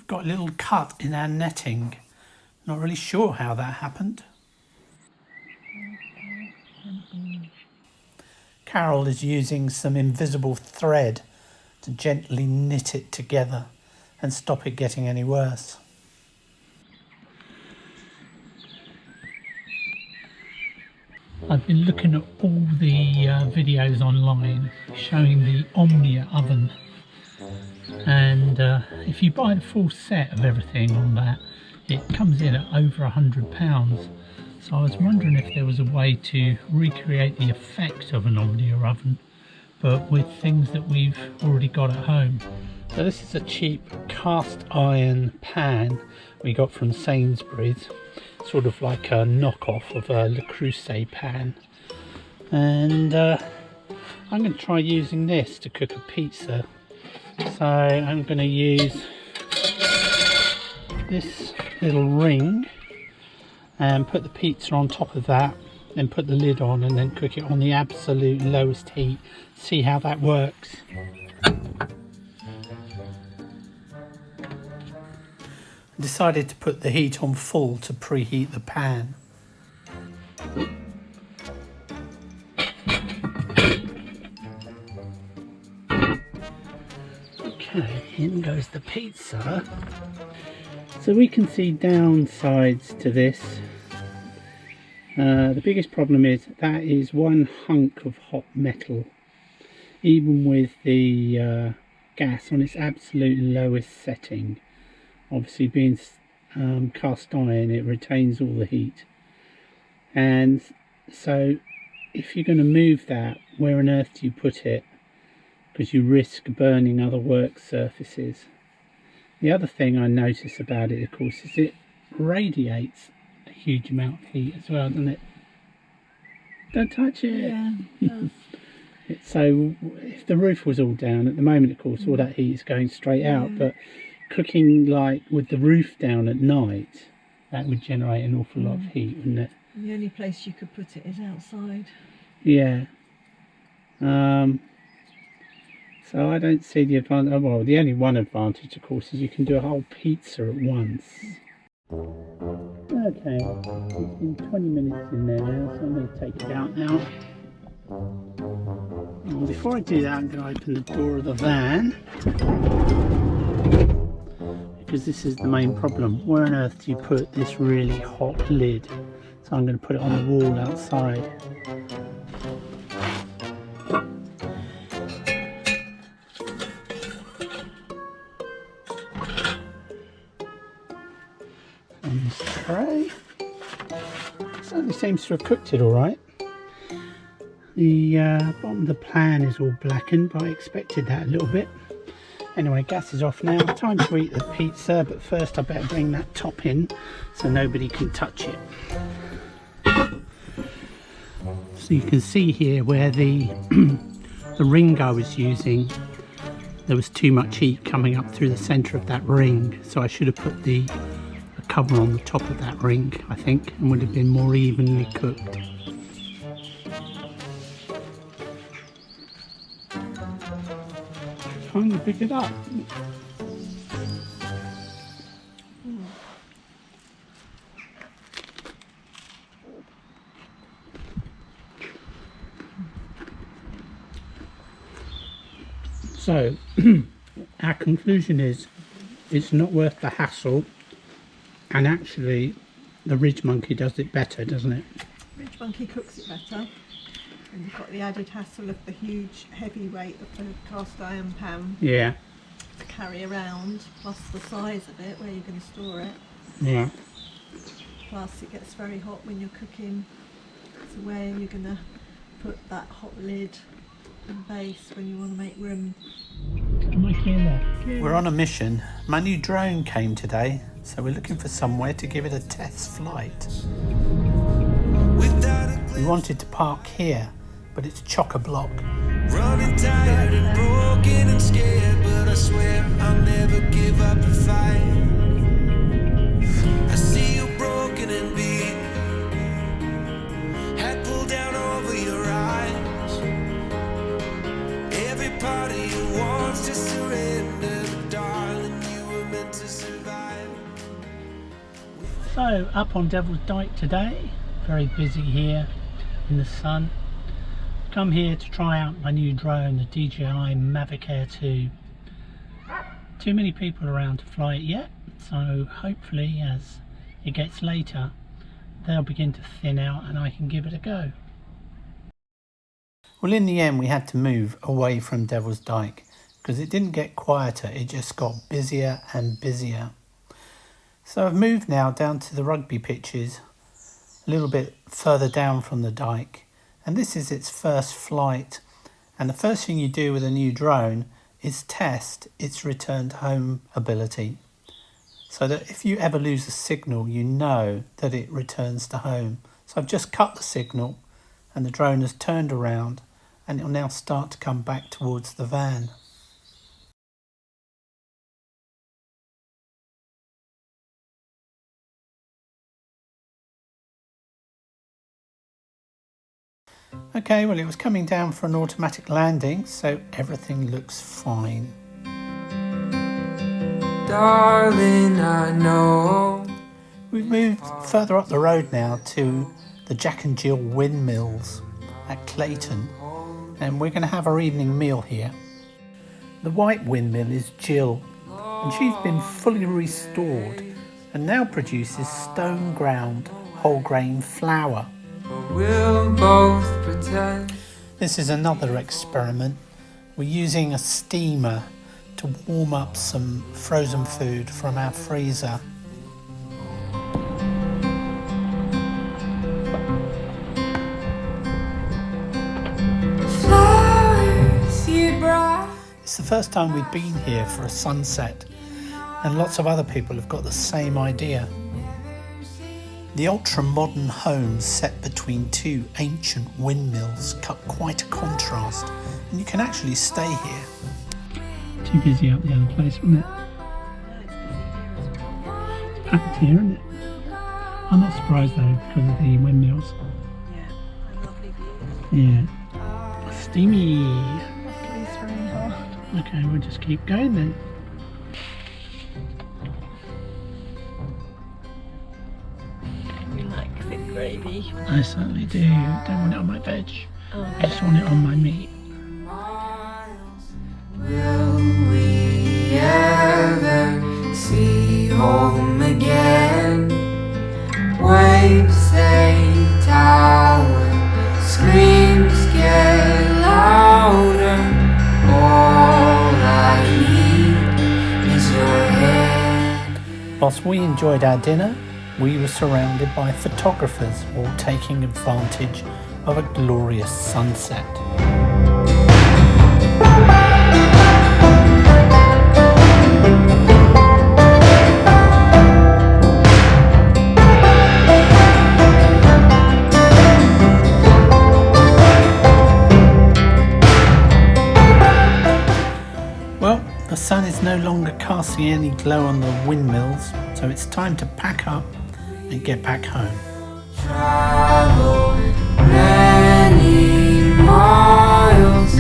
we've got a little cut in our netting. Not really sure how that happened. Carol is using some invisible thread to gently knit it together and stop it getting any worse. I've been looking at all the videos online showing the Omnia oven, and if you buy the full set of everything on that, it comes in at over £100. So I was wondering if there was a way to recreate the effect of an Omnia oven, but with things that we've already got at home. So this is a cheap cast iron pan we got from Sainsbury's, sort of like a knockoff of a Le Creuset pan, and I'm going to try using this to cook a pizza. So I'm going to use this little ring and put the pizza on top of that, then put the lid on and then cook it on the absolute lowest heat. See how that works. I decided to put the heat on full to preheat the pan. Okay, in goes the pizza. So we can see downsides to this. The biggest problem is that is one hunk of hot metal. Even with the gas on its absolute lowest setting, obviously being cast iron, it retains all the heat. And so if you're going to move that, where on earth do you put it? Because you risk burning other work surfaces. The other thing I notice about it, of course, is it radiates a huge amount of heat as well, doesn't it? Don't touch it. Yeah, it does. So if the roof was all down, at the moment, of course, all that heat is going straight out, but cooking like with the roof down at night, that would generate an awful lot of heat, wouldn't it? The only place you could put it is outside. Yeah. So I don't see the advantage. Well, the only one advantage, of course, is you can do a whole pizza at once. Okay, it's been 20 minutes in there now, so I'm going to take it out now. And before I do that, I'm going to open the door of the van, because this is the main problem. Where on earth do you put this really hot lid? So I'm going to put it on the wall outside. On this tray. Certainly seems to have cooked it all right. The bottom of the pan is all blackened, but I expected that a little bit. Anyway, gas is off now. Time to eat the pizza, but first I better bring that top in so nobody can touch it. So you can see here where the ring I was using, there was too much heat coming up through the centre of that ring, so I should have put the cover on the top of that ring, I think, and would have been more evenly cooked. Trying to pick it up. So our conclusion is it's not worth the hassle, and actually the Ridge Monkey does it better, doesn't it? Ridge Monkey cooks it better, and you've got the added hassle of the huge heavy weight of the cast iron pan to carry around, plus the size of it, where you're going to store it. Yeah. Plus it gets very hot when you're cooking, so where you're going to put that hot lid and base when you want to make room. We're on a mission. My new drone came today, so we're looking for somewhere to give it a test flight. We wanted to park here, but it's chock-a-block. Running tired and broken and scared, but I swear I'll never give up the fight. I see you broken and beat, head pulled down over your eyes. Every part of you wants to surrender, but darling, you were meant to survive. So up on Devil's Dyke today, very busy here in the sun. Come here to try out my new drone, the DJI Mavic Air 2. Too many people around to fly it yet, so hopefully as it gets later they'll begin to thin out and I can give it a go. Well, in the end we had to move away from Devil's Dyke because it didn't get quieter, it just got busier and busier. So I've moved now down to the rugby pitches a little bit further down from the dike, and this is its first flight, and the first thing you do with a new drone is test its return to home ability, so that if you ever lose a signal you know that it returns to home. So I've just cut the signal and the drone has turned around and it will now start to come back towards the van. Okay, well, it was coming down for an automatic landing, so everything looks fine. Darling, I know. We've moved further up the road now to the Jack and Jill windmills at Clayton, and we're going to have our evening meal here. The white windmill is Jill, and she's been fully restored and now produces stone ground whole grain flour. We'll both pretend. This is another experiment. We're using a steamer to warm up some frozen food from our freezer. It's the first time we've been here for a sunset, and lots of other people have got the same idea. The ultra-modern homes set between two ancient windmills cut quite a contrast, and you can actually stay here. Too busy up the other place, wasn't it? It's packed here, isn't it? I'm not surprised though, because of the windmills. Yeah, and lovely views. Yeah. Steamy. It's very hot. Okay, we'll just keep going then. Gravy. I certainly do. Don't want it on my veg. Oh. I just want it on my meat. Will we ever see home again? Waves say tower, screams get louder. All I need is your hand. Whilst we enjoyed our dinner, we were surrounded by photographers all taking advantage of a glorious sunset. Well, the sun is no longer casting any glow on the windmills, so it's time to pack up and get back home. Travel many miles